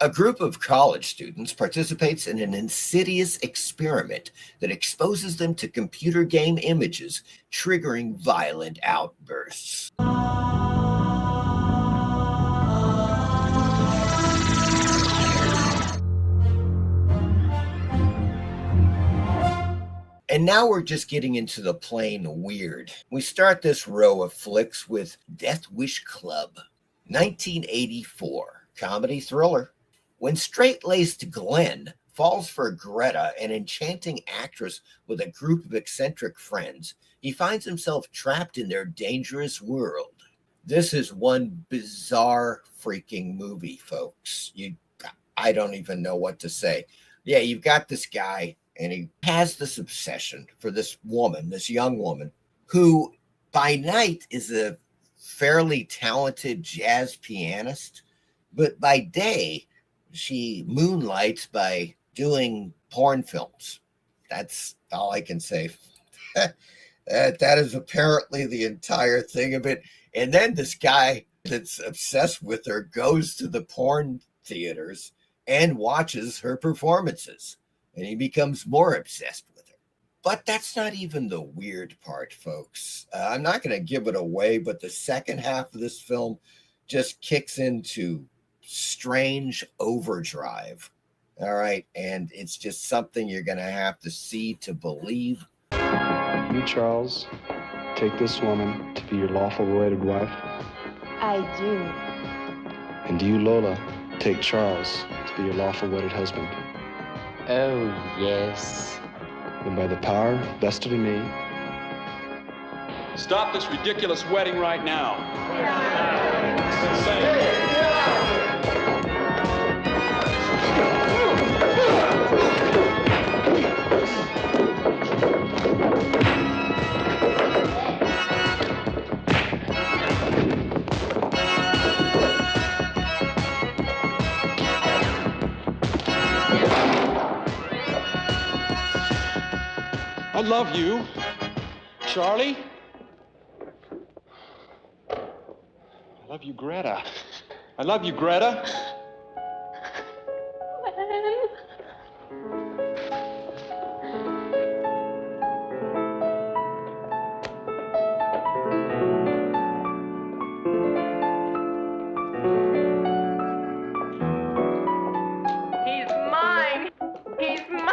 A group of college students participates in an insidious experiment that exposes them to computer game images, triggering violent outbursts. And now we're just getting into the plain weird. We start this row of flicks with Death Wish Club, 1984, comedy thriller. When straight-laced Glenn falls for Greta, an enchanting actress with a group of eccentric friends, he finds himself trapped in their dangerous world. This is one bizarre freaking movie, folks. I don't even know what to say. Yeah, you've got this guy, and he has this obsession for this woman, this young woman, who by night is a fairly talented jazz pianist, but by day, she moonlights by doing porn films. That's all I can say. That is apparently the entire thing of it. And then this guy that's obsessed with her goes to the porn theaters and watches her performances. And he becomes more obsessed with her. But that's not even the weird part, folks. I'm not going to give it away, but the second half of this film just kicks into strange overdrive. All right. And it's just something you're going to have to see to believe. You, Charles, take this woman to be your lawful wedded wife? I do. And do you, Lola, take Charles to be your lawful wedded husband? Oh, yes. Then by the power vested in me... Stop this ridiculous wedding right now. I love you, Charlie. I love you, Greta. I love you, Greta. He's mine. He's mine.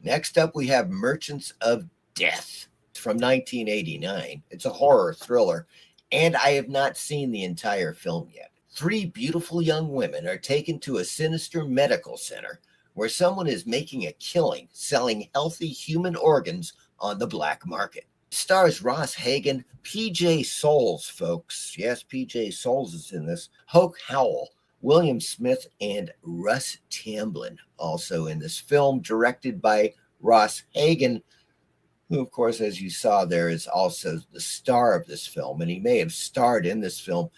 Next up, we have Merchants of Death from 1989. It's a horror thriller, and I have not seen the entire film yet. Three beautiful young women are taken to a sinister medical center where someone is making a killing selling healthy human organs on the black market. It stars Ross Hagen, PJ Souls, folks. Yes, PJ Souls is in this. Hoke Howell, William Smith, and Russ Tamblyn also in this film, directed by Ross Hagen, who, of course, as you saw there, is also the star of this film. And he may have starred in this film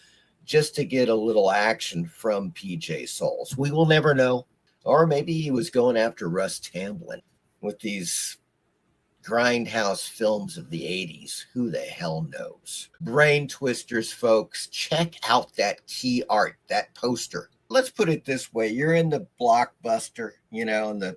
just to get a little action from PJ Souls. We will never know. Or maybe he was going after Russ Tamblyn with these grindhouse films of the 80s. Who the hell knows? Brain twisters, folks. Check out that key art, that poster. Let's put it this way. You're in the Blockbuster, in the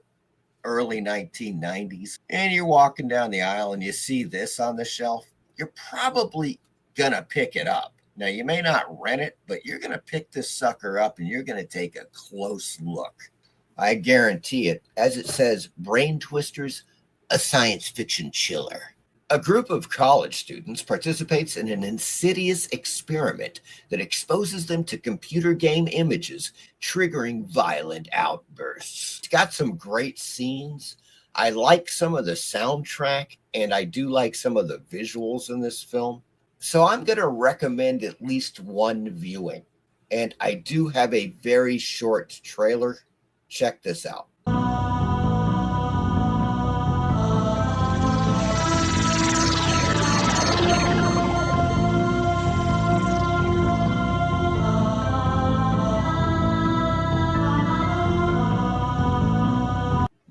early 1990s, and you're walking down the aisle and you see this on the shelf. You're probably going to pick it up. Now, you may not rent it, but you're going to pick this sucker up and you're going to take a close look. I guarantee it. As it says, Brain Twisters, a science fiction chiller. A group of college students participates in an insidious experiment that exposes them to computer game images, triggering violent outbursts. It's got some great scenes. I like some of the soundtrack, and I do like some of the visuals in this film. So I'm going to recommend at least one viewing. And I do have a very short trailer. Check this out.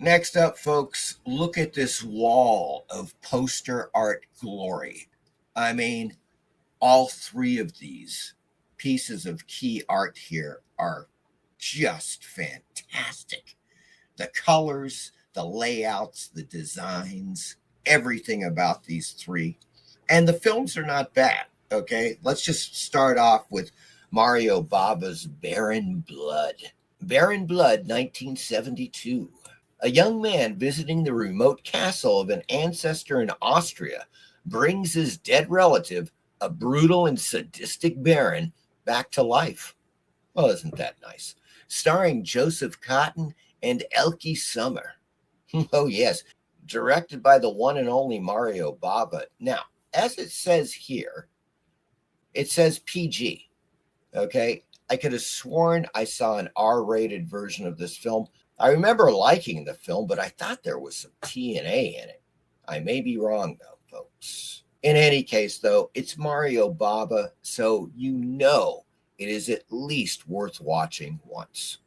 Next up, folks, look at this wall of poster art glory. I mean, all three of these pieces of key art here are just fantastic. The colors, the layouts, the designs, everything about these three. And the films are not bad, okay? Let's just start off with Mario Bava's Barren Blood. Barren Blood, 1972. A young man visiting the remote castle of an ancestor in Austria brings his dead relative, a brutal and sadistic baron, back to life. Well, isn't that nice? Starring Joseph Cotton and Elke Summer. Oh, yes. Directed by the one and only Mario Bava. Now, as it says here, it says PG. Okay. I could have sworn I saw an R-rated version of this film. I remember liking the film, but I thought there was some TNA in it. I may be wrong, though, folks. In any case, though, it's Mario Bava, so you know it is at least worth watching once.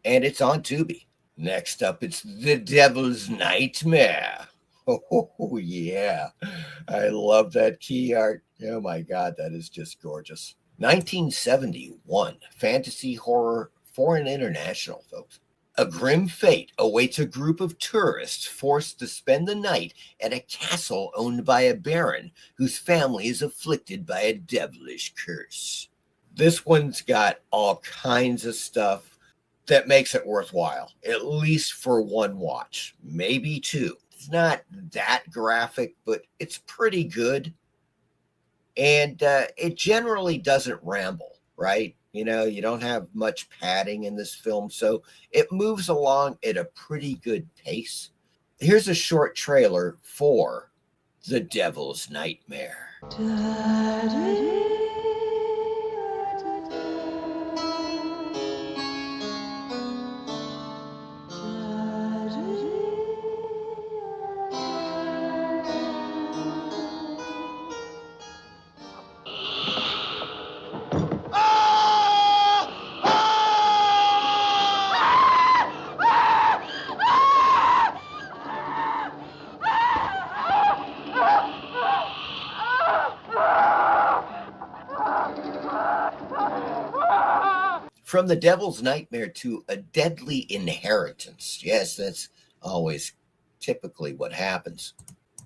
And it's on Tubi. Next up, it's The Devil's Nightmare. Oh, yeah. I love that key art. Oh, my God, that is just gorgeous. 1971, fantasy horror, foreign international, folks. A grim fate awaits a group of tourists forced to spend the night at a castle owned by a baron whose family is afflicted by a devilish curse. This one's got all kinds of stuff that makes it worthwhile, at least for one watch, maybe two. It's not that graphic, but it's pretty good. And it generally doesn't ramble, right? You know, you don't have much padding in this film, so it moves along at a pretty good pace. Here's a short trailer for The Devil's Nightmare. From The Devil's Nightmare to A Deadly Inheritance. Yes, that's always typically what happens.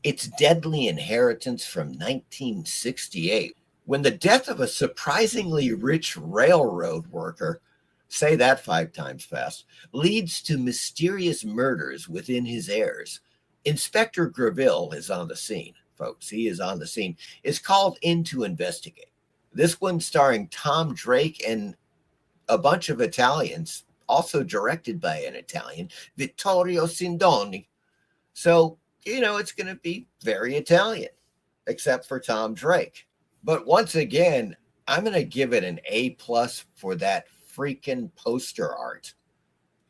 It's Deadly Inheritance from 1968, when the death of a surprisingly rich railroad worker, say that 5 times fast, leads to mysterious murders within his heirs. Inspector Greville is on the scene, folks. He is on the scene. Is called in to investigate. This one starring Tom Drake and a bunch of Italians, also directed by an Italian, Vittorio Sindoni. So, you know, it's going to be very Italian, except for Tom Drake. But once again, I'm going to give it an A+ for that freaking poster art.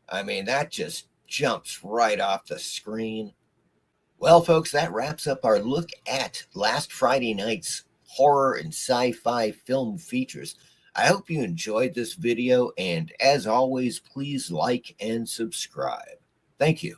I mean, that just jumps right off the screen. Well, folks, that wraps up our look at last Friday night's horror and sci-fi film features. I hope you enjoyed this video, and as always, please like and subscribe. Thank you.